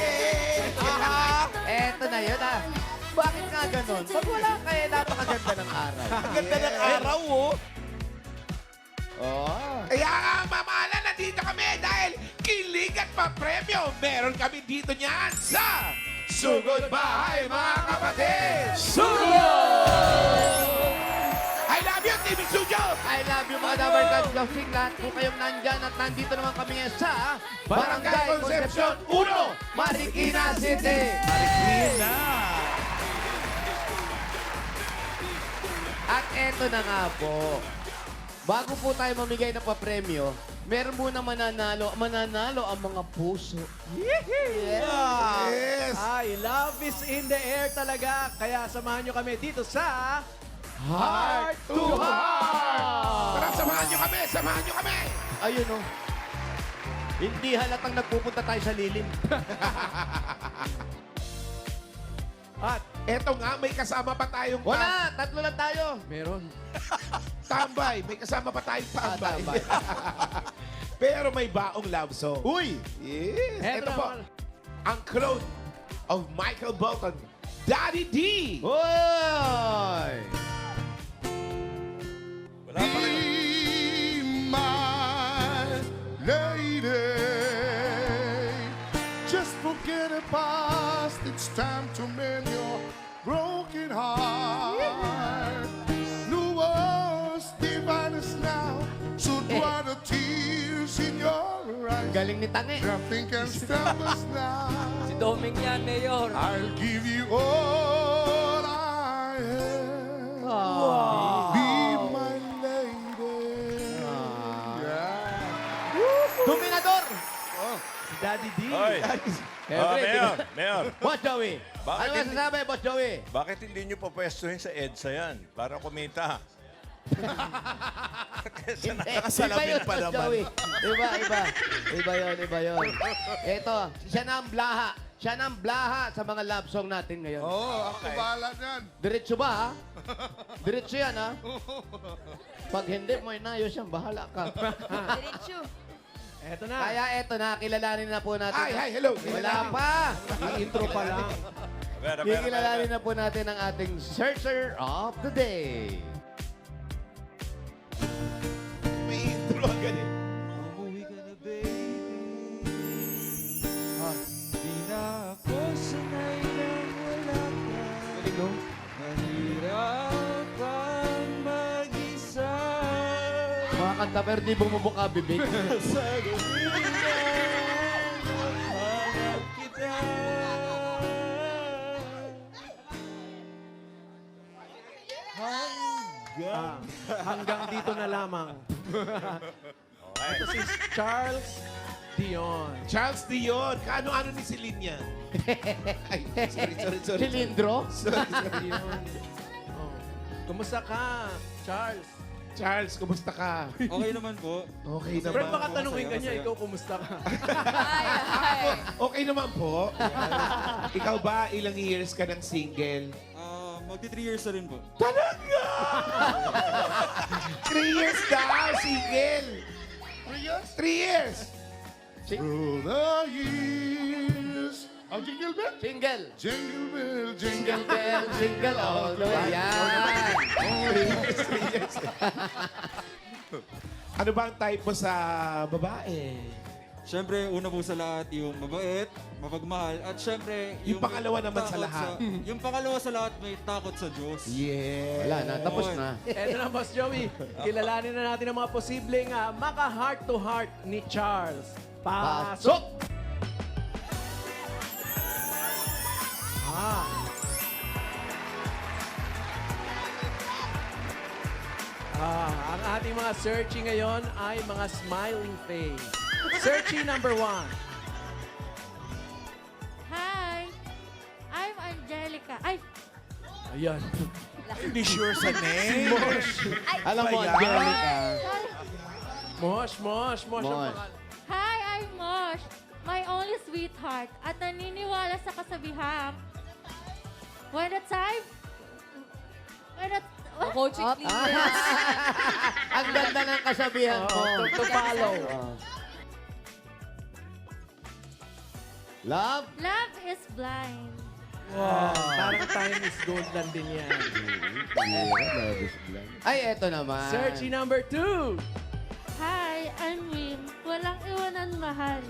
Okay. Eto na yun ah. Bakit nga ganun? Pag wala kayo, napakaganda ng araw. Ang ganda ng araw, oh. Oh. Kaya nga, mamahala, nandito kami dahil kilig at papremyo. Meron kami dito niyan sa Sugod Bahay, mga kapatid! Sugod! I love you, Team Studio! I love you mga Dabar Gods Glossing. Lahat po kayong nandyan at nandito naman kami ngayon sa Barangay Concepcion 1, Marikina City. Marikina! At eto na nga po. Bago po tayo mamigay ng papremyo, meron muna mananalo ang mga puso. Yes. Yes! Ay, love is in the air talaga. Kaya samahan nyo kami dito sa Heart to Heart! Tara, samahan nyo kami! Samahan nyo kami! Ayun oh. Hindi halatang nagpupunta tayo sa lilim. At Eto nga, may kasama pa tayong Wala! Tatlo lang tayo. meron. tambay. May kasama pa tayong tambay. tambay. Pero may baong love song. Uy! Yes! Eto Ito po, naman. ang clone of Michael Bolton, Daddy D! Uy! Wala pa rin. Be my lady. Just forget the past. It's time to mend your broken heart. New world's divine us now. So dry the tears in your eyes. Galing ni Tange. Nothing can stop us now. Si Doming yan, Mayor. I'll give you all I have. Wow. Be my lady. Yeah. Dominador! Si Daddy D. Hoy! Mayor, Boss Joey. Bakit Ano hindi- masasabi, Boss Joey? bakit hindi nyo papwestuhin sa EDSA yan? Para kumita. Kesa na- Nakasalamin pa naman. Joey. Iba yun. Ito, siya na ang blaha. Siya na ang blaha sa mga love song natin ngayon. Oh, ako bahala niyan. Diretso ba, ha? Diretso yan, ha? Pag hindi mo inayos yan, bahala ka. Diretso. Eto na. Kaya eto na, kilalanin na po natin. Hi, hello. Wala pa. Ang intro pa lang. Kikilalanin na po natin ang ating Searcher of the Day. May intro agad eh. Umuwi ka na, baby. Di na ako sanay nang wala ka. Mahirap ang mag-isa. Mga kanta pero di bumubuka bibig. Sa gabi na hanap kita. Hanggang dito na lamang. Okay. Ito si Charles Dion. Charles Dion. Kaano-ano ni Celine yan? Ay, sorry. Cilindro? Dion. Oh. Kumusta ka, Charles? Charles, kumusta ka? Okay naman po. Okay Pero naman. baka tanungin ka niya, masaya. ikaw kumusta ka? Okay naman po. Ikaw ba, ilang years ka ng single? Magti 3 years na rin po. Talaga! 3 years daw, single. 3 years? 3 years. Through the years. Ang jingle bell? Single. Jingle bell, Jingle jingle bell, jingle all the way. Yan. 3 years. Ano ba ang type mo sa babae? Siyempre, una po sa lahat, yung mabait, mapagmahal, at siyempre, Yung pangalawa naman sa takot lahat. yung pangalawa sa lahat, may takot sa Diyos. Yeah. Wala na, tapos na. Eto na, Boss Joey. Kilalanin na natin ang mga posibleng maka-heart-to-heart ni Charles. Pasok! Ang ating mga searching ngayon ay mga smiling face. Searching number 1. Hi, I'm Angelica. Ay, Ayan. Hindi sure sa name. Alam mo, Ayan. Angelica. sorry. Mosh ang Mosh. pangalan. Hi, I'm Mosh, my only sweetheart, at naniniwala sa kasabihan. When the time... When the... Coaching, please. Ang ganda ng kasabihan mo. To follow. Love? Love is blind. Wow. Parang time is gold lang din yan. Love is blind. Ay, eto naman. Searchy number 2. Hi, I'm Win. Walang iwanan mahal.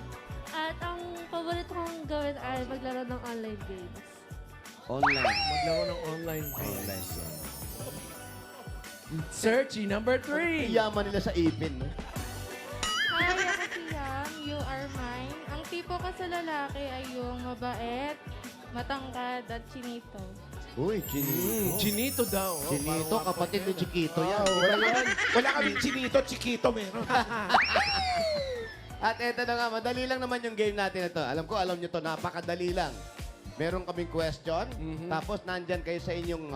At ang paborito kong gawin ay maglaro ng online games. Online. Maglaro ng online games. Searchy number 3. Yaman nila sa ipin, no? Hi, ako si Yang. You are mine. Ang tipo ko sa lalaki ay yung mabait, matangkad, at chinito. Uy, Chinito. Chinito daw. Oh, Chinito, kapatid ni Chiquito yan. Wala kaming chinito, chiquito meron. At eto na nga, madali lang naman yung game natin ito. Alam ko, alam nyo to, napakadali lang. Meron kaming question, tapos nandyan kayo sa inyong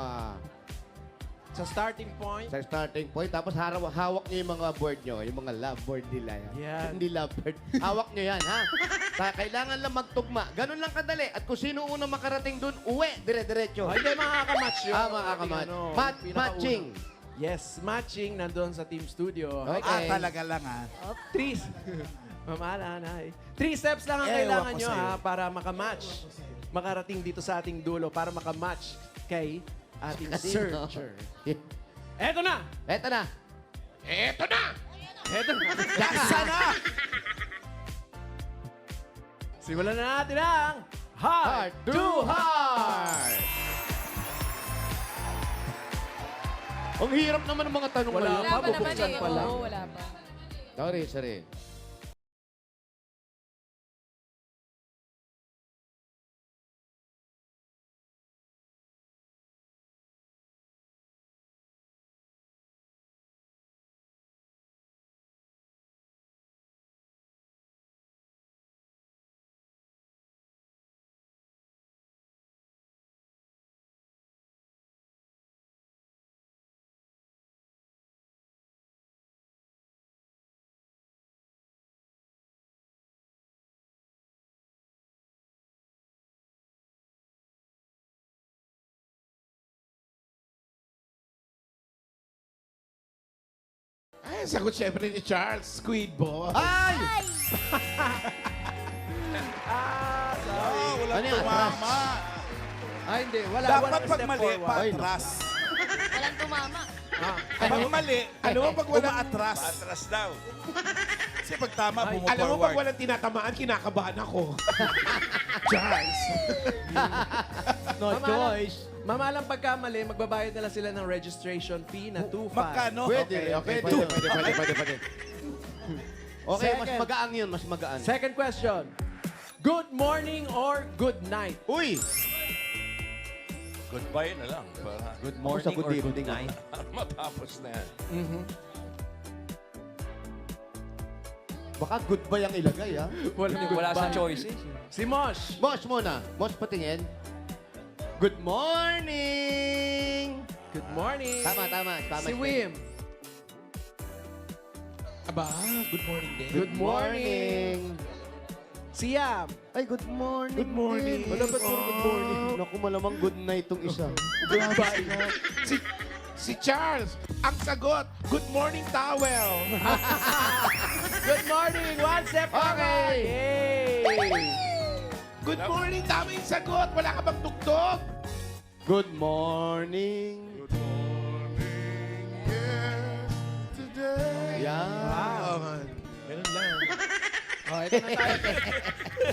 Sa starting point. sa starting point, tapos hawak nyo yung mga board nyo, yung mga love board nila. Yan. Hindi love board. Hawak nyo yan, ha? Kailangan lang magtugma. Ganun lang kadali. At kung sino unang makarating dun, uwi, dire-diretso. Oh, hindi, makakamatch yun. Makakamatch. Ano, pinakauna. Matching. Yes, matching. Nandun sa team studio. Okay. talaga lang Three. Mamala na eh. 3 steps lang ang kailangan nyo ha, para makamatch. Makarating dito sa ating dulo para makamatch kay ating searcher. Eto na! Eto na. Eto na! Eto na! Laksa na! Simulan na natin ang Heart to Heart! Ang hirap naman ng mga tanong Wala ngayon. pa, bubuksan pa lang. wala pa. Sorry. Ay, sagot syempre ni Charles, Squid Ball. Ay! Ano yan? Atras? Ay, hindi. Wala. Dapat One pag step mali, forward. paatras. Walang tumama. Pag mali, Alam mo pag wala atras. Atras daw. Kasi pag tama, Ay, bumuforward. Alam mo pag walang tinatamaan, kinakabahan ako. Charles. No choice. Mamalang pagkamali, magbabayad na lang sila ng registration fee na 2,500. Magkano? Pwede. Pwede. Okay, mas Second. magaan yun. Mas magaan. Second question. Good morning or good night? Uy! Goodbye na lang. Para Good Ako sa good evening. matapos na yan. Baka goodbye ang ilagay, ha? Wala sa choices. Si Mosh. Boss muna. Boss, patingin. Good morning! Good morning. Tama. Si Wim. Aba, good morning din. Good morning. Si Yam. Ay, good morning. Good morning. Wala ba't puro good morning? Naku, malamang good night tong isa. Goodbye. Si Charles, ang sagot, good morning towel. Good morning. One step forward. Yay! Good morning, tama yung sagot. Wala ka bang tugtog? Good morning. Today. Yan. Wow. Ganun lang. Oh, ito na tayo.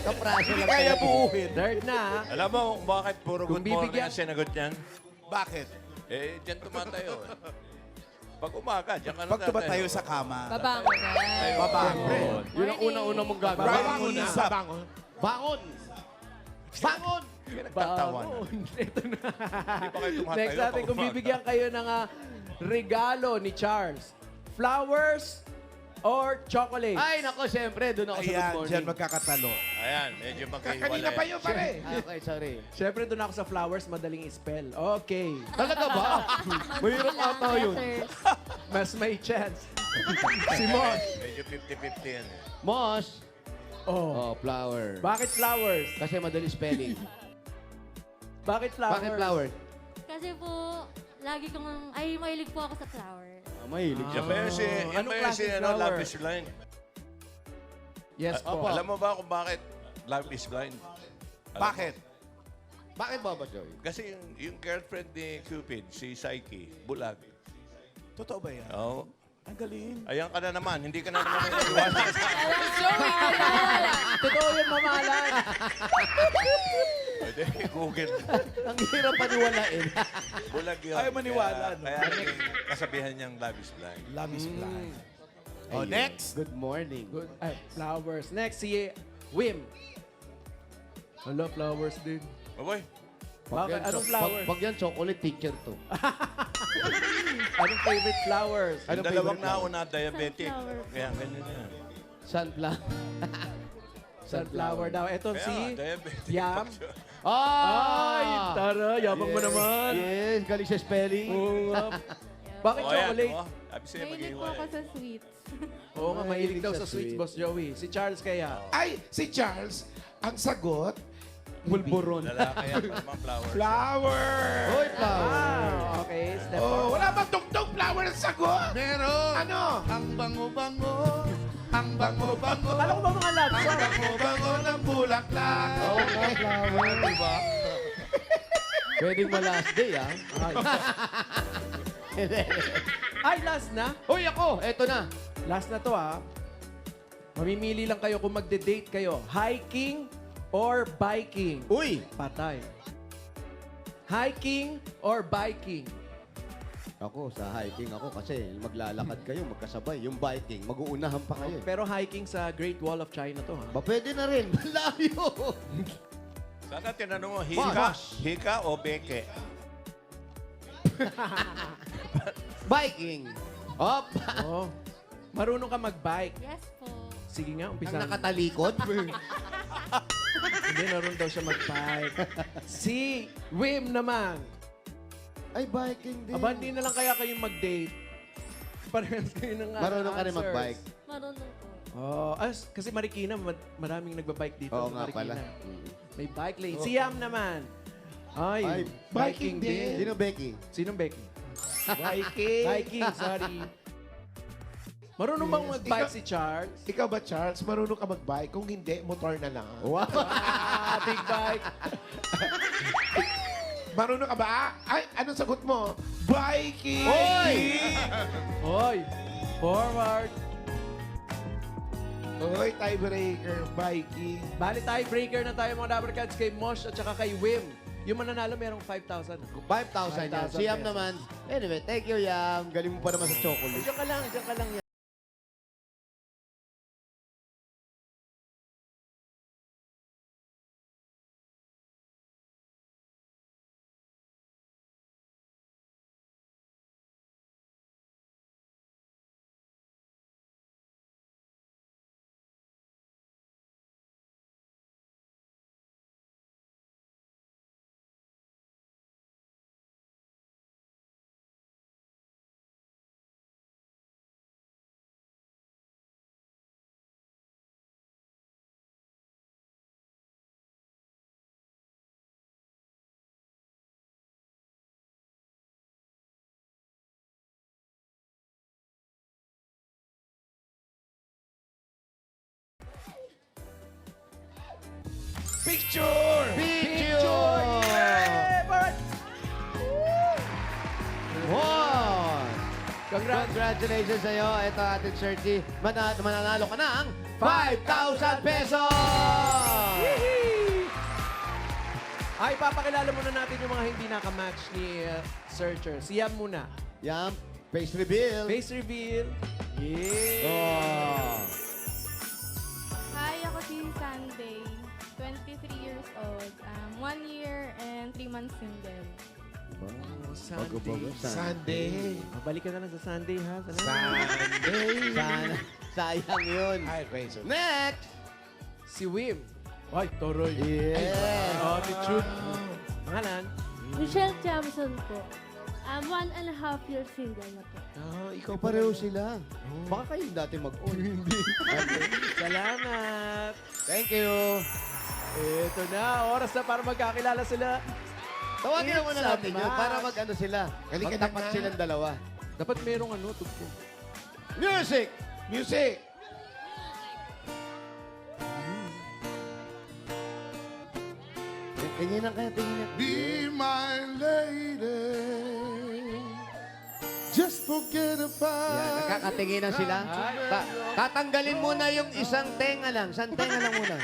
Kapraso lang. Kaya talaga. buuhin. Third na. Alam mo kung bakit puro Kung good morning bibigyan- ang sinagot niyan? Bakit? Eh, dyan tumatayo. Pag umaga, dyan ka na Pag tumatayo sa kama. Babangon na. Babangon. Yun ang una-una mong gagawin. Babangon na, Isap. babangon. Bangon! Bangon! Pinagtatawanan. Ito na. Hindi pa kayo tumatayo. Next natin, pag kung umaga. bibigyan kayo ng regalo ni Charles, flowers or chocolate? Ay, nako, siyempre, doon ako sa good Ayan, morning. dyan magkakatalo. Ayan, medyo magkahiwalay. Kanina pa yun, pare. Okay, sorry. Siyempre, doon ako sa flowers, madaling i-spell. Okay. Talaga ba? Mahirap ata yun. Letters. Mas may chance. Si Mosh. Medyo 50-50 yan. eh. Moss. Oh. Oh, flower. Bakit flowers? Kasi madali spelling. Bakit flowers? Bakit flower? Kasi po, lagi kong, ay, mahilig po ako sa flower. Mahilig Yan ba yun si, yan Anong ba yun si klaseng ano, flower? Love is Blind? Yes po. Alam mo ba kung bakit Love is Blind? Bakit? Bakit ba, Boss Joey? Kasi yung girlfriend ni Cupid, si Psyche, bulag. Totoo ba yan? Oo. Ang galing. Ayan ka na naman. Hindi ka na naman naiiwasan. Totoo yun, mamahalan. Pwede, Google. Ang hirap paniwalain. Bulag yun. Ayaw maniwala, no? Kaya naging kasabihan niyang love is blind. Love is blind. Ayun. next. Good morning. Good. Ay, flowers. Next, si Wim. Hello, flowers din. Aboy, Bakit? Anong flowers? Pag yan, chocolate teacher to. Anong favorite flowers? Ano yung dalawang favorite flower? nauna, diabetic. Sunflower. Kaya ganyan yan. Sunflower. Sunflower daw. Ito Kaya si diabetic. Yam. Ah! Ay, tara, yabang mo naman. Yes, galing sa spelling. Oo nga. Bakit O yan, chocolate? o. Sabi sa'yo, Mahilig po ako mag-iwalay. sa sweets. Oo nga, mahilig daw Mahilig sa sa sweets, sweet. Boss Joey. Si Charles kaya. Ay, si Charles, ang sagot, Pulburon. Lalaki yan, naman flowers. flower. Hoy, flower. Ah, okay. Step Oh, forward. wala bang tugtog flower ang sagot? Meron. Ano? Ang bango-bango. Ang bango-bango. Akala ko ba mga love Ang song? bango-bango ng bulaklak. Oo nga, flower. Diba? Pwedeng ma-last day, ah. Ay, last na. Hoy, ako. Eto na. Last na to, ha. Mamimili lang kayo kung magde-date kayo. Hiking or biking? Uy! Patay. Hiking or biking? Ako, sa hiking ako kasi maglalakad kayo, magkasabay. Yung biking, mag-uunahan pa kayo. Pero hiking sa Great Wall of China to, ha? Ba, pwede na rin. Malayo. Sana tinanong mo, hika, hika o beke? Biking. Op. Oh. Marunong ka mag-bike. Yes po. Sige nga, Ang umpisa. nakatalikod. Hindi, naroon daw siya mag-bike. Si Wim naman. Ay, biking din. Aba, hindi na lang kaya kayo mag-date. Parehas kayo ng Marunong ka rin answers. mag-bike. Marunong po. Oh, kasi Marikina, maraming nagbabike dito Oo sa nga Marikina. pala. Mm. May bike lane. Si Yam naman. Ay, Ay, biking biking din. din. Sino, Becky? Sinong Becky? Biking. Biking, sorry. Marunong bang mag-bike Ikaw- si Charles? Ikaw ba, Charles? Marunong ka mag-bike? Kung hindi, motor na lang. Wow. Ah, big bike. Marunong ka ba? Ay, anong sagot mo? Biking! Hoy! Hoy, forward. Hoy, tiebreaker, biking. Bali tayo, breaker na tayo mga Dabber Cats kay Mosh at saka kay Wim. Yung mananalo merong 5,000. 5,000 yan. 5,000 Si Yam pesos. naman. Anyway, thank you, Yam. Galing mo pa naman sa chocolate. Diyan ka lang, diyan ka lang. Picture! Picture! Wow! Congratulations sa'yo. Ito ating Sergi. Mananalo ka ng 5,000 pesos! Ay, papakilala muna natin yung mga hindi nakamatch ni Searcher. Si Yam muna. Yam, face reveal. Face reveal. Yeah. Oh. Hi, ako si Sunday. 23 years old. 1 year and 3 months single. Sunday. Sunday. Balik ka na lang sa Sunday, ha? Sunday. Sana. Sayang yun. Ay, Razor. Next! Si Wim. Ay, toroy. Yeah. Attitude. Pangalan? Michelle Jamson po. 1.5 years single na po. Ikaw pareho sila. Baka kayo dati Hindi. Salamat. Thank you. Ito na, oras na para magkakilala sila. Tawagin naman It's na a natin yun match. para mag-ano sila. Halika na Magtapat nga. silang dalawa. Dapat merong tugtog. Music! Music! Tinginan kayo, tinginan. Be my lady. Just forget Yan, about nakakatinginan sila. Tatanggalin muna yung isang tenga lang. Isang tenga lang muna.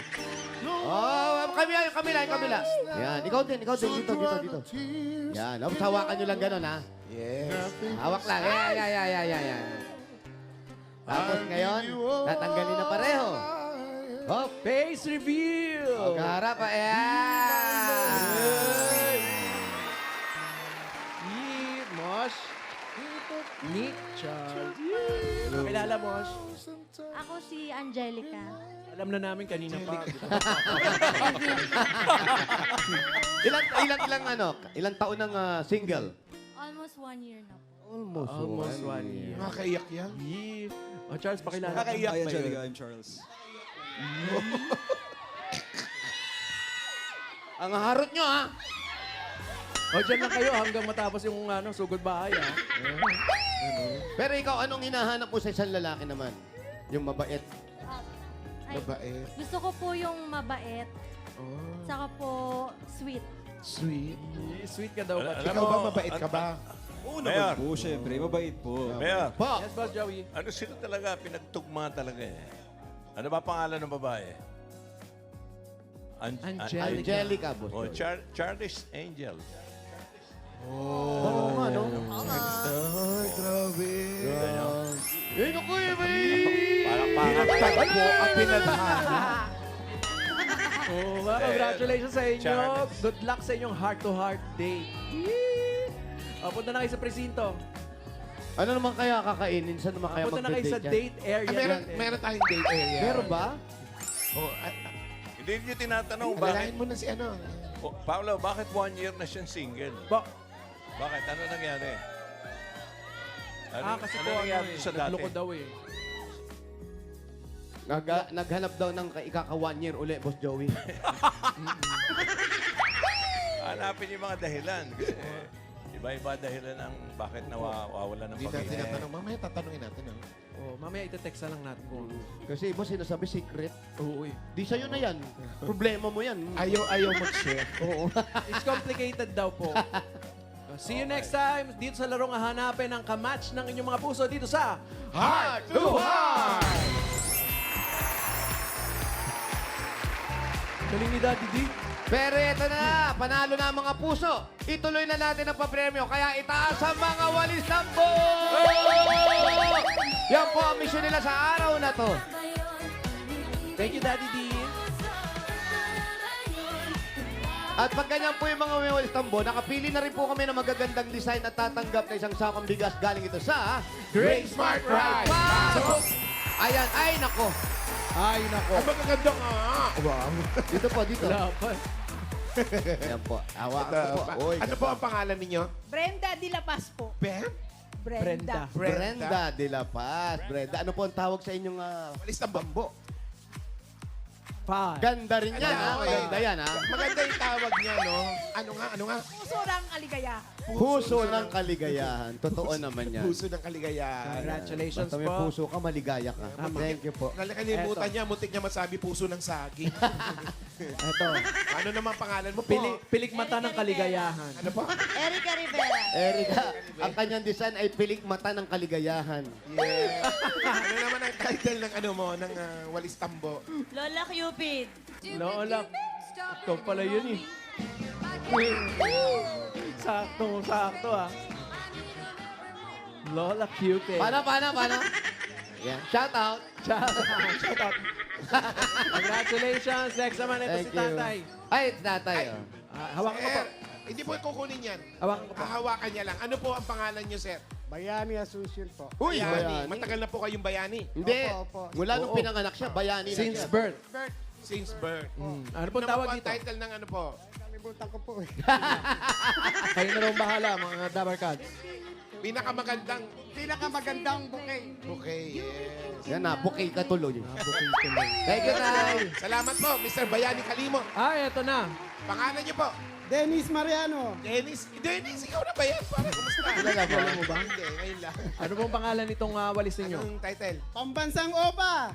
Oh, kabila. Yan, ikaw din. Dito. Yan, tapos hawakan nyo lang gano'n, ha? Yes. Hawak lang. Yan. Tapos ngayon, tatanggalin na pareho. Hop. Face reveal! Pagharap, ayan. Meet Mosh. Meet Charles. Pakilala, Mosh. Ako si Angelica. Alam na namin kanina pa. Ilang taon ng single? Almost 1 year na po. Almost 1 year. Nakakaiyak yan. Oh, Charles, pakilala. Nakakaiyak ba yun? I'm Charles. Ang harot nyo, ha? O, dyan lang kayo hanggang matapos yung sugod bahay, ha? Pero ikaw, anong hinahanap mo sa isang lalaki naman? Yung mabait. Ay, Mabait. gusto ko po yung mabait. Saka po sweet. Sweet. Sweet ka daw ba? Alam Ikaw mo, ba mabait ka ba? Oo Mayor. naman po, syempre. Mabait po. Mayor, Po, Yes, Boss Joey. ano sila talaga, pinagtugma talaga eh. Ano ba pangalan ng babae? Angelica, boss. Oh, Charlie's Angel. Oo nga, no? Ay, grabe. Eh, naku, may... Parang Pinagtagpo at pinadhana. Oh, congratulations sa inyo. Charles. Good luck sa inyong heart-to-heart date. Oh, punta na kayo sa presinto. Ano naman kaya kakainin? Saan naman kaya Punta na kayo sa magde-date date area. Meron tayong date area. Meron ba? Oh, Hindi niyo tinatanong bakit. alalahin mo na si ano. Oh, Paolo, bakit 1 year na siyang single? Bakit? Ano nangyari? Kasi ano po nangyari sa dati? nagloko daw eh. Naghanap daw ng ikaka 1 year uli, Boss Joey. Hanapin yung mga dahilan. Kasi iba-iba dahilan ng bakit nawawala ng Hindi natin pamilya. tinatanong. Mamaya tatanungin natin. Oh, mamaya itetext na lang natin kung Kasi boss, sinasabi secret. Oo eh. Di sa'yo na yan. Problema mo yan. Ayaw mag-share. Oo. It's complicated daw po. See you next time dito sa larong hahanapin ang kamatch ng inyong mga puso dito sa Heart to Heart! Galing ni Daddy D. Pero ito na, panalo na ang mga puso. Ituloy na natin ang papremyo, kaya itaas ang mga walis ng Yan po ang mission nila sa araw na to. Thank you, Daddy D. At pag ganyan po yung mga may walis tambo, nakapili na rin po kami ng magagandang design at tatanggap na isang sakong bigas galing ito sa Great Smart Ride! Wow! Ayan, ay nako. Ay, nako. Ang magaganda nga. Wow. Dito po, dito. Wala pa. Ayan po. Hawakan ko po. Uy, Ano po ang pangalan ninyo? Brenda de la Paz po. Ben? Brenda. Brenda de la Paz. Brenda, ano po ang tawag sa inyong Walis ng bambo. Pa. ganda rin yan, ha? Okay. Maganda yan, ha? Maganda yung tawag niya, no? Ano nga? Puso ng aligaya. Puso ng kaligayahan. Totoo naman yan. Puso ng kaligayahan. Congratulations Basta may po. puso ka, maligaya ka. Thank you po. Nakalimutan niya, muntik niya masabi puso ng saging. Ito. Ano naman pangalan mo po? Pilik mata ng kaligayahan. Ano po? Erica Rivera. Erika, ang kanyang design ay pilik mata ng kaligayahan. Yeah. Ano naman ang title ng ano mo, ng Walis Tambo? Lola Cupid. Lola. Ito pala yun eh. Sakto ah. Lola Cupid. Paano? Yeah. Shout out. Shout out. Congratulations. Next naman ito si Thank you. Tatay. Ay, tatay. oh. Hawakan ko po. Hindi po kukunin yan. Hawakan ko po. Hahawakan niya lang. Ano po ang pangalan niyo, sir? Bayani Asuncion po. Uy, Bayani. bayani. Matagal na po kayong bayani. Hindi. Opo. Mula nung pinanganak siya, bayani na Since siya. birth. Since birth. Ano pong tawag Ano po dito? ang title ng ano po? Kalimutan ko po eh. Kayo na rin bahala, mga Dabar Cats. Pinakamagandang Pinakamagandang bouquet. bouquet. Yes. Yan na, bouquet ka tuloy. Thank you, tay. Salamat po, Mr. Bayani Kalimo. Eto na. Pangalan niyo po? Dennis Mariano. Dennis, ikaw na ba yan? Para kumusta? Kilala mo ba? Hindi, ngayon lang. Ano pong pangalan nitong walis ninyo? Anong title? Pambansang Opa.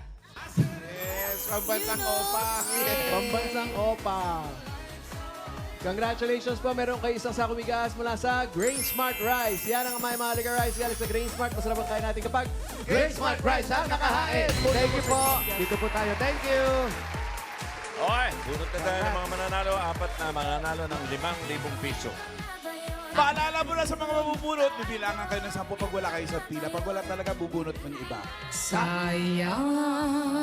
Yes, Pambansang Opa. Yes. Pambansang Opa. Congratulations po. Meron kayo isang sakong bigas mula sa Grain Smart Rice. Yan ang may mahalaga rice galing sa Grain Smart. Masarap ang kain natin kapag Grain Smart Rice ang nakahain. Thank you po. Dito po tayo. Thank you. Okay, bunot na tayo ng mga mananalo. 4 na mananalo ng 5,000 piso. Paalala mo na sa mga mabubunot, bibilangan kayo ng 10 pag wala kayo sa pila. Pag wala talaga, bubunot ng iba.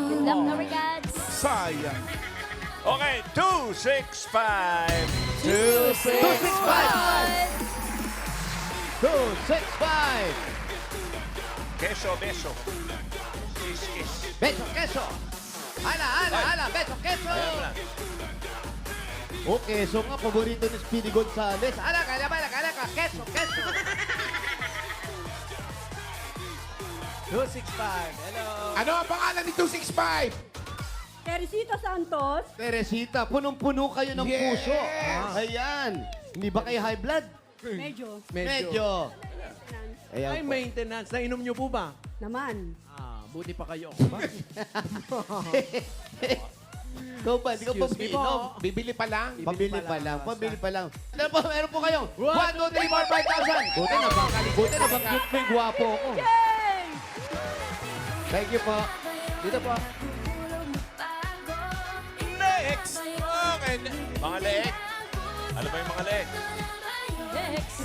Good luck, regards. Sayang. Okay, 265. 265. 265. Queso, beso. Kiss, kiss. Beso, queso. Hala, beso, queso. Ayan mo na. O, queso nga, paborito ni Speedy Gonzales. Hala, kala, queso. 265. Hello. Ano ang pangalan ni 265? Teresita Santos. Teresita, punong-puno kayo ng Yes. puso. Ayan. Hindi ba kayo high blood? Medyo. Medyo. Ayan Ay, po. maintenance. Nainom nyo po ba? Naman. Buti pa kayo. Ikaw ba? Hindi ka pa Excuse me umiinom. po. Bibili pa lang. Pabili pa lang. Ano po, meron po kayong 1, 1, 2, 3, 4, 5,000. Buti na ba? May gwapo ako. Thank you po. Dito po. Next! Okay. Mga leeg. Ano ba yung mga leeg? Next.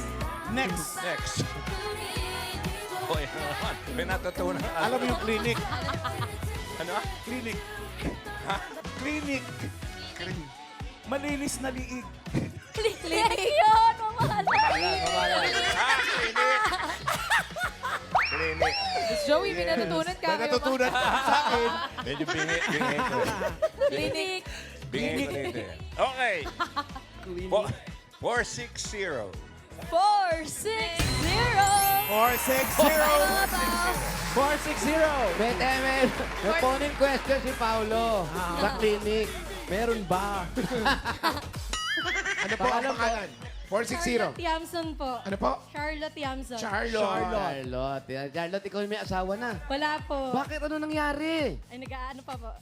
Next. O, yan naman. May natutunan. Alam mo yung clinic. Ano? Clinic. Ha? Clinic. Malinis na liig. Clinic yun, mamahal. Ah, clinic. Clinic. Joey, may natutunan ka. May natutunan ka sa akin. Medyo bingi ko. Clinic. Bingi ko dito. Okay. 460. 460. 460. 460. May phone-in question si Paulo sa clinic. Meron ba? Ano po ang pangalan? 460. Yamson po. Ano po? Charlotte Yamson. Charlotte. Charlotte, ikaw may asawa na. Wala po. Bakit? Ano nangyari? Ay, nag-ano pa po.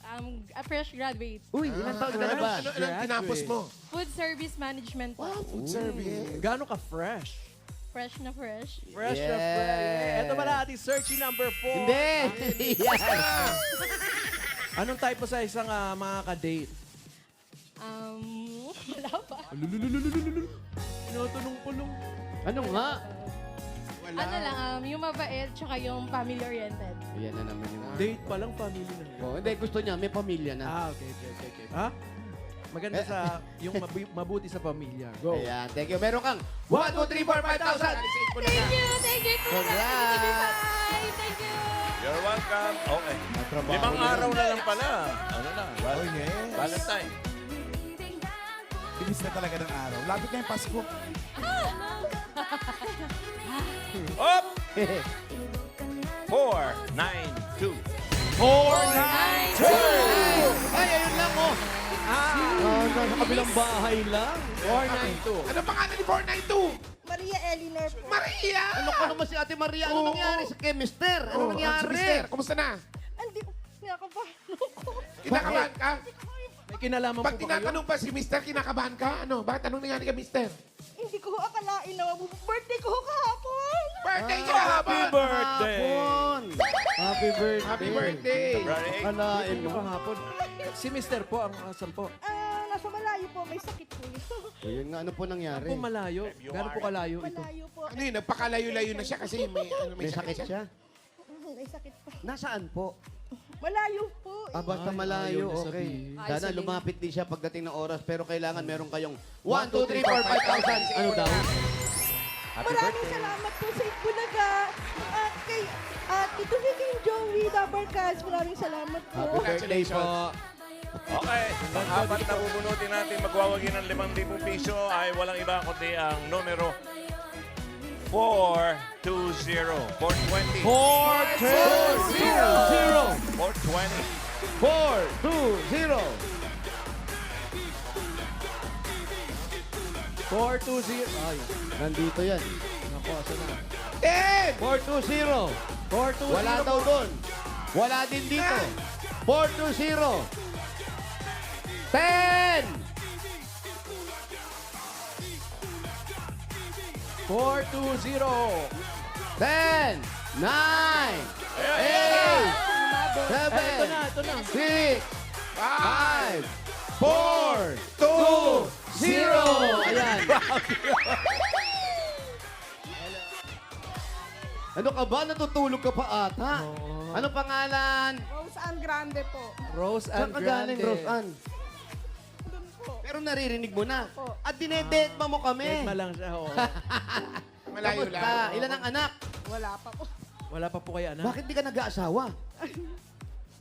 A fresh graduate. Uy, ilang taon ka na ba? Ano tinapos mo? Food service management po. Food service. Gano'n ka fresh? Fresh na fresh. Fresh na Yes. fresh. Ito pala ating searching number 4. Hindi. Yes. Anong type mo sa isang mga ka-date? Wala pa. Tinatanong-pulong. Ano nga? Ano lang, yung mabait tsaka yung family-oriented. Ayan na naman yung... Date pa lang, family na. Oh, hindi, gusto niya. May pamilya na. Okay. Ha? Maganda sa yung mabuti sa pamilya. Go. Ayan, thank you. Meron kang 1, 2, 3, 4, 5,000. Thank you! Congrats! Thank you! You're welcome. Okay. 5 araw na lang pala. Ano na? Valentine. Bilis na talaga ng araw. Lapit na yung Pasko. Up! 492. 492! Ay, ayun lang, oh. Nasa kabilang bahay lang. 492. Ano pangalan ni 492? Maria Elinor po. Maria! Ano ka naman si Ate Maria? Ano nangyari sa chemister? Ano nangyari? Mister, kumusta na? Hindi ko kinakabahan ako. Kinakabahan ka? May kinalaman Pag po ba kayo? tinatanong pa si Mister, kinakabahan ka? Ano? Bakit? Anong nangyari ka, Mister? Hindi ko akalain na birthday ko kahapon. Birthday ka Happy kahapon! birthday! Hapon. Happy birthday. Happy birthday! February 8. Kalain Ano mo. kahapon? Si Mr. po, ang asan po? Nasa malayo po, may sakit po yun. Ayun nga, ano po nangyari? Po malayo. Gano'n po kalayo ito? Malayo po. Ano yun? Nagpakalayo-layo na siya kasi May sakit siya? May sakit pa. Nasaan po? Malayo po. Basta Ay, malayo, ayaw na okay. sabihin. Sana lumapit din siya pagdating ng oras, pero kailangan meron kayong 1, 2, 3, 4, 5,000. Ano daw? Maraming salamat po sa Itbulaga. At kay Tito Vicky and Joey Dabarkas. Maraming salamat po. Happy birthday po. Okay, ang 4 na bubunutin natin magwawagi ng 5,000 piso ay walang iba kundi ang numero 420. 420. 4, 2, 0. 420. 4, 2, 0. 420. Ay, Nandito yan. nako, asan na? 10! 4, 2, 0. 420. Wala daw doon. Wala din dito. 4, 2, 0. 10! 420. 10, 9, 8, 7, Ito na. 6, 5, 4, 2, 0. Ayan. Ano ka ba? Natutulog ka pa ata. Ano pangalan? Rose Ann Grande po. Rose Saan and ka galing, Grande. Roseanne? Doon po. Pero naririnig mo na. At dinedetma mo kami. Dead lang siya, oo. Malayo Kamusta? lang. Ilan ang anak? Wala pa po. Wala pa po kayo, anak? Bakit di ka nag-aasawa?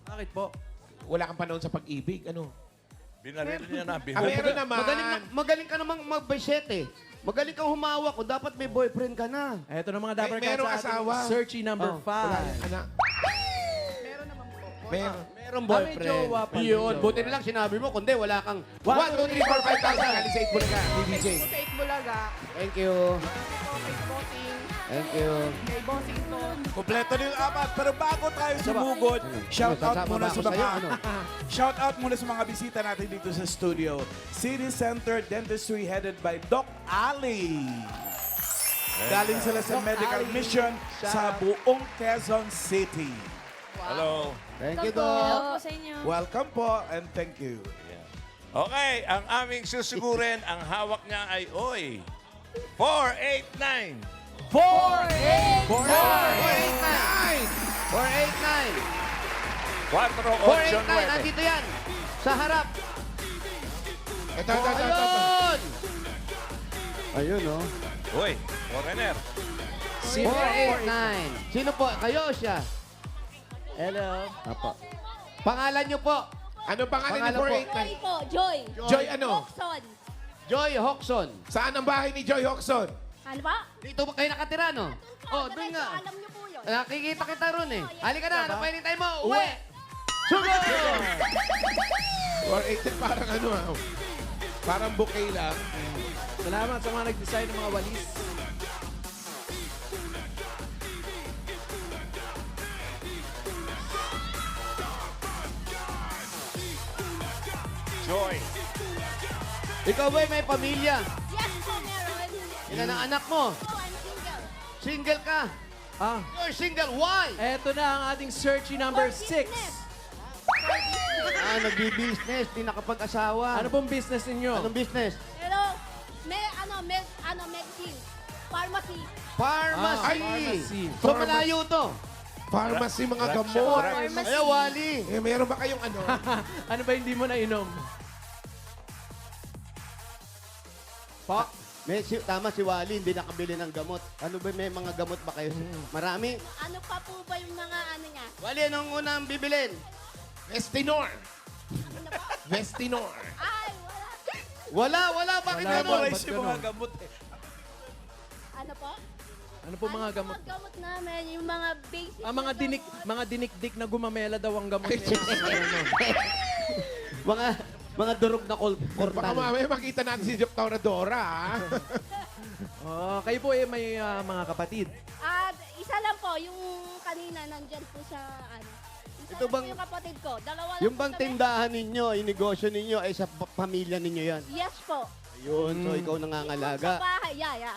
Bakit po? Wala kang panahon sa pag-ibig. Ano? Binaril niya na. Meron naman. Magaling ka namang mag-bisete. Magaling kang humawak. Kung dapat may boyfriend ka na. Eto na mga Dapper Cats merong sa ating asawa. Searchy number 5. Anak. Meron naman po. Meron. Merong may boyfriend. jowa pa, may Yun. jowa. Buti na lang sinabi mo. Kundi wala kang 1, 2, 3, 4, 5,000. Alisate mo na ka, DBJ. Po sa Itbulaga. Thank you. Kay Bossing. Thank you. Kay Bossing to. Kompleto na yung apat. Pero bago tayo sumugod, shout out Sasama muna ba sa ako sa'yo? mga Ano? shout out muna sa mga bisita natin dito sa studio. City Center Dentistry headed by Doc Ali. Galing sila sa medical mission sa buong Quezon City. Hello. Thank you, Doc. sa inyo. Welcome po and thank you. Okay, ang aming susugurin, ang hawak niya ay, 489. 489. 489. 489. 489. Nandito yan. Sa harap. Ito. Ayun. Ayun, oh. Uy, foreigner. 489. Sino po? Kayo o siya? Hello. Apo. Pangalan nyo po? Ano pangalan ni Pangalan po. 489? po, Joy. Joy ano? Son. Joy Hoxon. Saan ang bahay ni Joy Hoxon? Ano ba? Dito ba kayo nakatira, no? Oh, doon nga. Alam niyo po yun. Nakikita kita ron eh. Halika na, ano pa hinintay mo? Uwi! Sugod! 489 parang ano parang bouquet lang. Salamat sa mga nag-design ng mga walis. Joy. Ikaw ba'y may pamilya? Yes po, meron. Ilan ang anak mo? Oh, I'm single. Single ka? Ah, You're single. Why? eto na ang ating Searchy number 6. Nagbi-business. Di nakapag-asawa. Ano pong business ninyo? Anong business? Pero, medicine. Pharmacy. Pharmacy. Pharmacy. So malayo to. Pharmacy, mga Drugs gamot. yan, drugs. Ay, Wally. Meron ba kayong ano? Ano ba hindi mo nainom? Pa? Tama si Wally, hindi nakabili ng gamot. Ano ba, may mga gamot ba kayo? Marami. Ano pa po ba yung mga ano niya? Wally, anong unang bibilin? Vestinor. Ano po? Vestinor. Ay, wala. Wala. Bakit Wala. ganun? Ba't yung mga ganun? gamot eh. Ano po? Ano po mga gamot? Mga gamot namin, yung mga basic Ah, mga na dinik, gamot. mga dinikdik na gumamela daw ang gamot nila. mga durog na Baka kortal. mamaya makita natin si Dr. Dora, ha? Oh, kayo po eh may mga kapatid. Isa lang po, yung kanina nandyan po sa ano. Isa Ito lang bang- po yung kapatid ko. Dalawa lang Yung po bang kami. tindahan ninyo, yung negosyo ninyo, ay sa pamilya ninyo yan? Yes po. Ayun, so ikaw Sa nangangalaga. bahay, yeah.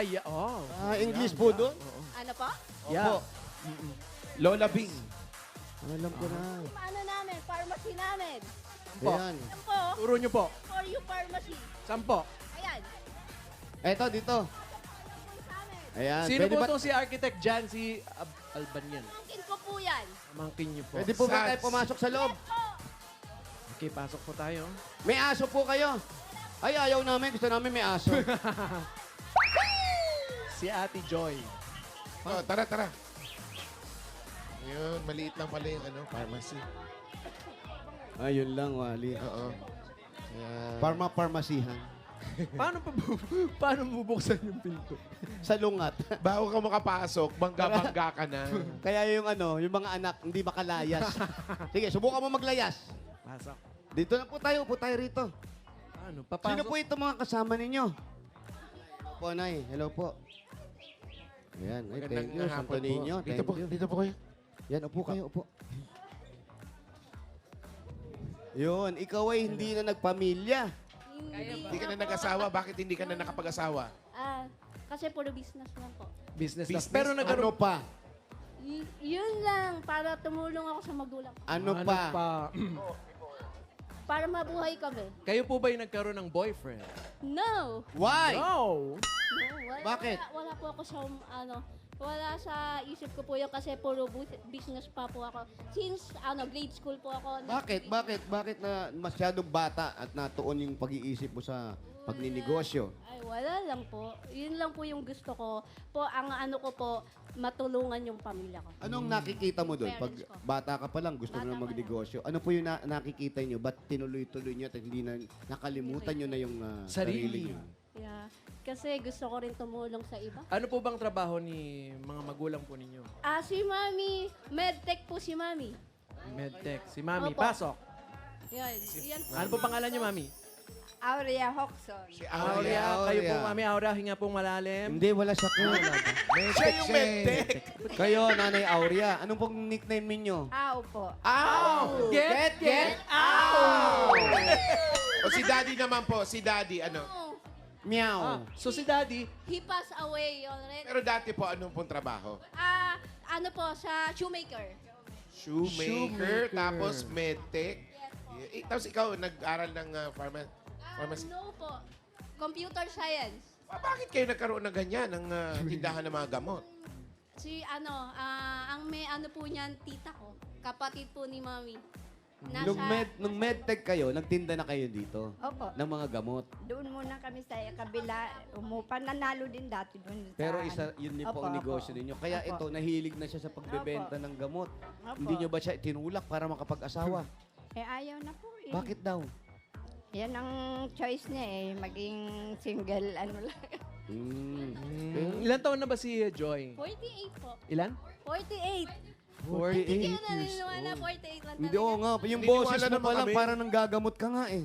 Yeah. Oh. English po doon? Ano po? Yeah. Lola Bing. Alam ko na. Yung ano namin, pharmacy namin. Ayan. Yan po, Turo nyo po. for you pharmacy. Sampo. Ayan. Eto, dito. Sa amin. Ayan. Sino Pwede po ba, itong si Architect Jan, si Albanian? Pangkin ko po yan. Amangkin nyo po. pwede po ba Sats. tayo pumasok sa loob? Po. Okay, pasok po tayo. May aso po kayo. Ay, ayaw namin. Gusto namin may aso. Si Ate Joy. Oh, tara. Ayun, maliit lang pala yung ano, pharmacy. Ayun lang, Wally. Oo. Ayan. Parmasihan. Paano bubuksan yung pinto? Sa lungat. Bago ka makapasok, bangga-bangga ka na. Kaya yung ano, yung mga anak, hindi makalayas. Sige, subukan mo maglayas. Pasok. Dito na po tayo. Upo tayo rito. Ano? Papasok? Sino po ito mga kasama ninyo? Po, Nay. Hello po. Ayan. Ay, thank you. Santo Niño. Thank you. Dito po kayo. Yan, upo kayo, upo. Yun, ikaw ay hindi na nagpamilya. Hindi ka na nag-asawa, bakit hindi ka na nakapag-asawa? kasi puro business lang po. Business, Business? Pero Ano nagkaroon... pa? Yun lang, para tumulong ako sa magulang ko. Ano pa? Para mabuhay kami. Kayo po ba yung nagkaroon ng boyfriend? No! Why? No! No, Bakit? Wala po ako sa, wala sa isip ko po yun kasi puro business pa po ako. Since, grade school po ako. Bakit na masyadong bata at natuon yung pag-iisip mo sa pagninegosyo? Ay, wala lang po. Yun lang po yung gusto ko. Ang ano ko po, matulungan yung pamilya ko. Anong nakikita mo doon? Pag Parents ko. bata ka pa lang, gusto mo Bata na pa magnegosyo. Ano po yung nakikita nyo? Ba't tinuloy-tuloy nyo at hindi na nakalimutan nyo na yung sarili nyo? Yeah. Kasi gusto ko rin tumulong sa iba. Ano po bang trabaho ni mga magulang po ninyo? Si Mami, medtech po si Mami. Medtech. Si Mami, Opo. pasok. Yan po. Ano po pangalan niyo, Mami? Aurea Hoxon. Aurea. Kayo po, Mami Aurea, hinga pong malalim. Hindi, wala siya ko. Siya yung medtech. Kayo, Nanay Aurea, anong pong nickname ninyo? Aw po. Ow! Get out! O si Daddy naman po, si Daddy, ano? Meow. So si Daddy, He passed away already. Pero dati po, anong pong trabaho? Ano po, sa shoemaker. Shoemaker, tapos medtech. Tapos ikaw, nag-aral ng pharmacy. No po. Computer science. Bakit kayo nagkaroon ng ganyan, ng tindahan ng mga gamot? Ang may ano po niyan, tita ko. Kapatid po ni Mami. Nung medtech kayo, nagtinda na kayo dito Opo. ng mga gamot. Doon muna kami sa kabila. Pananalo din dati doon. Pero yun din po Opo, ang opo. negosyo ninyo. Kaya Opo. ito, nahilig na siya sa pagbebenta ng gamot. Opo. Hindi nyo ba siya tinulak para makapag-asawa? Ayaw na po eh. Bakit daw? Yan ang choice niya eh. Maging single, ano lang. ilan taon na ba si Joy? 48 po. Ilan? 48. 48 Kaya years naniniwala, old. 48 lang Hindi, talaga. oo nga. Yung Naniniwala boses mo naman pa lang, kami. parang nanggagamot ka nga eh.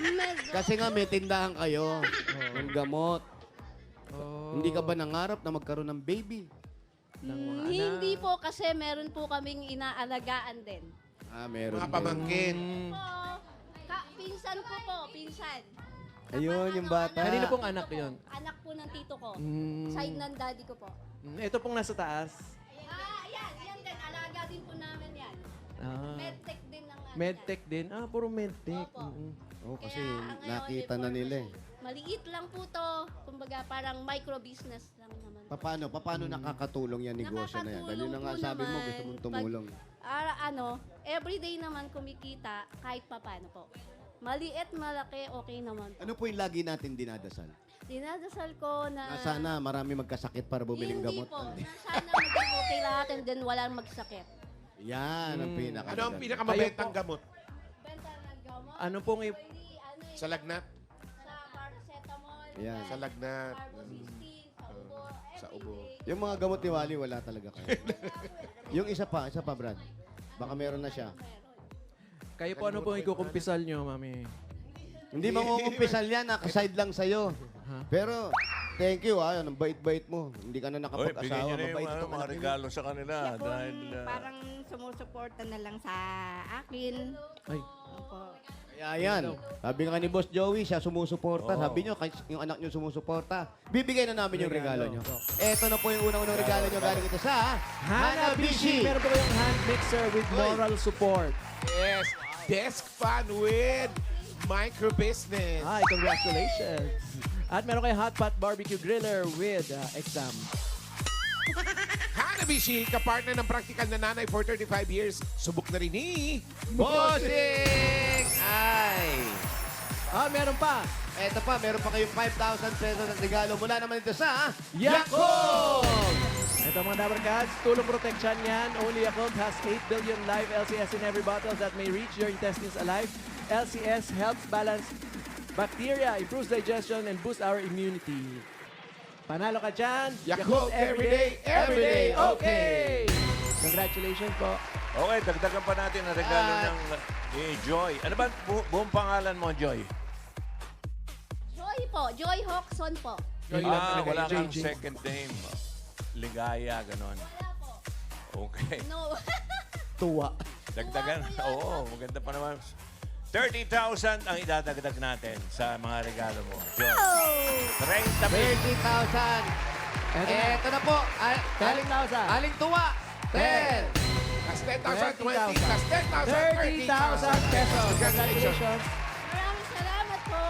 Medyo. Kasi nga may tindahan kayo ng gamot. Oh. Hindi ka ba nangarap na magkaroon ng baby? Hindi po kasi meron po kaming inaalagaan din. Meron Mga din. pamangkin. Pinsan ko po, pinsan. Ayun, yung bata. Kanino pong anak yun? Anak po ng tito ko. Mm. Side ng daddy ko po. Ito pong nasa taas. Yan din. Alaga din po namin yan. Ah. Medtech din ng ano Medtech din? Puro medtech. Opo. Oo, kasi Kaya, ang ngayon, nakita na nila eh. Maliit lang po to. Kumbaga parang micro-business lang naman. Paano nakakatulong yan negosyo na yan? Dahil yun na nga Nakakatulong po sabi mo, naman gusto mong pag- tumulong. Everyday naman kumikita kahit papano po. Maliit, malaki, okay naman po. Ano po yung lagi natin dinadasal? Dinadasal ko na... Na sana marami magkasakit para bumiling Hindi gamot. po. Na sana maging okay lahat and then walang magsakit. Yan ang pinaka. Ano ang pinakamabentang gamot? Benta ng gamot. Ano pong Pwede, Sa lagnat? sa paracetamol. Yan. Sa lagnat. Carbamazepine, sa ubo. Sa ubo. Yung mga gamot ni Wally, wala talaga kayo. Yung isa pa, Brad. Baka meron na siya. Kayo po ano pong ikukumpisal nyo, Mami? Hindi mangungumpisal yan, nakaside lang sa'yo. Pero, thank you ang bait-bait mo. Hindi ka na Oy, bigyan nakapag-asawa, nyo na yung mabait ano, ka mga pala. regalo sa kanila. Siya po Dahil, parang sumusuporta na lang sa akin. Ay. Opo. Kaya yan. Sabi nga ni Boss Joey, siya sumusuporta. Sabi nyo, kahit yung anak nyo sumusuporta. Bibigay na namin yung regalo nyo. Eto na po yung unang-unang regalo nyo galing ito sa Hanabishi! Meron po kayong hand mixer with moral support. Yes. Desk fan with micro-business. Hi, congratulations! At meron kayong hot pot barbecue griller with exam. Hanabishi, kapartner ng practical na nanay for 35 years. Subok na rin ni... Bossing! Ay! Meron pa! Eto pa, meron pa kayong 5,000 pesos at regalo mula naman ito sa Yakult! Ito mga Dabber Cats, tulong protection yan. Only Yakult has 8 billion live LCS in every bottle that may reach your intestines alive. LCS helps balance bacteria, improves digestion, and boosts our immunity. Panalo ka dyan. Yakult everyday okay! Congratulations po. okay, dagdagan pa natin ang regalo At- ng Joy. Ano ba buong pangalan mo, Joy? Joy po. Joy Hoxon po. Wala kang JJ. second name. Ligaya, ganon. Wala po. Okay. No. Tuwa. Dagdagan. Oo, maganda pa naman. 30,000 ang idadagdag natin sa mga regalo mo. John. 30,000. 30,000. Eto na po. 10,000. Aling tuwa. 10. Plus 10,000, 20. Plus 10,000, 30,000 pesos. Congratulations. Maraming salamat po.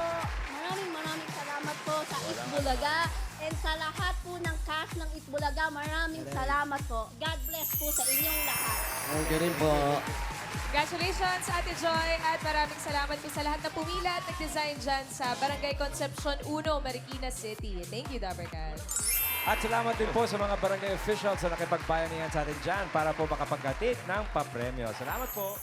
Maraming salamat po sa Itbulaga. And sa lahat po ng cast ng Itbulaga, maraming salamat po. God bless po sa inyong lahat. Thank you rin po. Congratulations, Ate Joy, at maraming salamat po sa lahat na pumila at nag-design dyan sa Barangay Concepcion 1, Marikina City. Thank you, Dabarkas. At salamat din po sa mga barangay officials na nakipagbayanihan sa atin dyan para po makapaghatid ng papremyo. Salamat po.